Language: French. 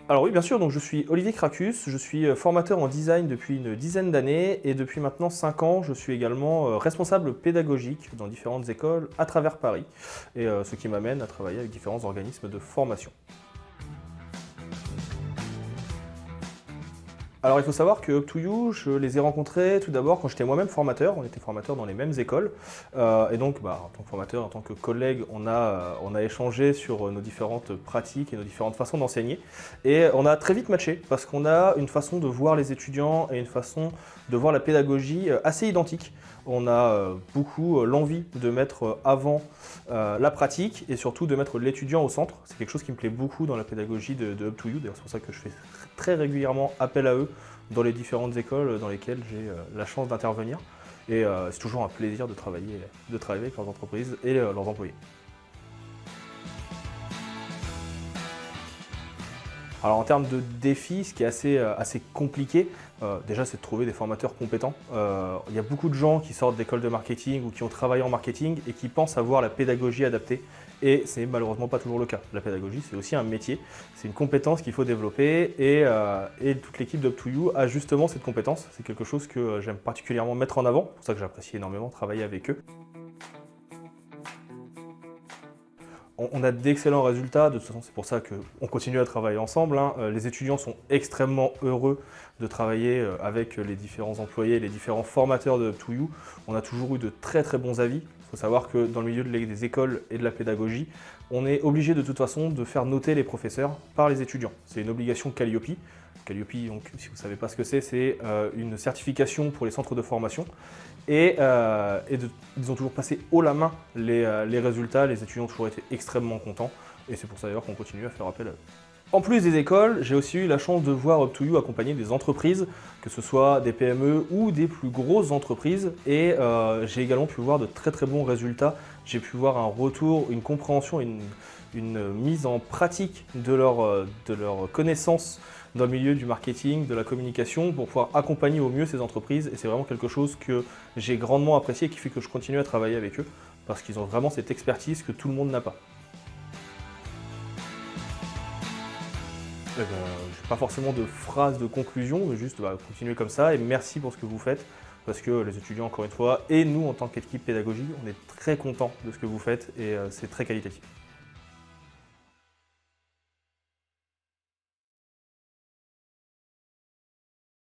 Alors oui, bien sûr, donc je suis Olivier Cracus, je suis formateur en design depuis une dizaine d'années et depuis maintenant 5 ans, je suis également responsable pédagogique dans différentes écoles à travers Paris et ce qui m'amène à travailler avec différents organismes de formation. Alors il faut savoir que Up2You, je les ai rencontrés tout d'abord quand j'étais moi-même formateur, on était formateurs dans les mêmes écoles et donc en tant que formateur, en tant que collègue, on a échangé sur nos différentes pratiques et nos différentes façons d'enseigner et on a très vite matché parce qu'on a une façon de voir les étudiants et une façon de voir la pédagogie assez identique. On a beaucoup l'envie de mettre avant la pratique et surtout de mettre l'étudiant au centre. C'est quelque chose qui me plaît beaucoup dans la pédagogie de Up2You, d'ailleurs c'est pour ça que je fais très régulièrement appel à eux dans les différentes écoles dans lesquelles j'ai la chance d'intervenir. Et c'est toujours un plaisir de travailler avec leurs entreprises et leurs employés. Alors en termes de défis, ce qui est assez compliqué, déjà c'est de trouver des formateurs compétents. Il y a beaucoup de gens qui sortent d'écoles de marketing ou qui ont travaillé en marketing et qui pensent avoir la pédagogie adaptée. Et c'est malheureusement pas toujours le cas. La pédagogie, c'est aussi un métier, c'est une compétence qu'il faut développer et toute l'équipe d'Up2You a justement cette compétence. C'est quelque chose que j'aime particulièrement mettre en avant, c'est pour ça que j'apprécie énormément travailler avec eux. On a d'excellents résultats, de toute façon c'est pour ça qu'on continue à travailler ensemble, hein. Les étudiants sont extrêmement heureux de travailler avec les différents employés, les différents formateurs de Up2You. On a toujours eu de très très bons avis. Il faut savoir que dans le milieu des écoles et de la pédagogie, on est obligé de toute façon de faire noter les professeurs par les étudiants. C'est une obligation Calliope. Calliope, donc, si vous ne savez pas ce que c'est une certification pour les centres de formation. Ils ont toujours passé haut la main les résultats, les étudiants ont toujours été extrêmement contents et c'est pour ça d'ailleurs qu'on continue à faire appel à eux. En plus des écoles, j'ai aussi eu la chance de voir Up2You accompagner des entreprises, que ce soit des PME ou des plus grosses entreprises et j'ai également pu voir de très très bons résultats. J'ai pu voir un retour, une compréhension, une mise en pratique de leur connaissances dans le milieu du marketing, de la communication, pour pouvoir accompagner au mieux ces entreprises. Et c'est vraiment quelque chose que j'ai grandement apprécié et qui fait que je continue à travailler avec eux, parce qu'ils ont vraiment cette expertise que tout le monde n'a pas. Je n'ai pas forcément de phrase de conclusion, mais juste continuer comme ça et merci pour ce que vous faites, parce que les étudiants, encore une fois, et nous en tant qu'équipe pédagogique, on est très contents de ce que vous faites et c'est très qualitatif.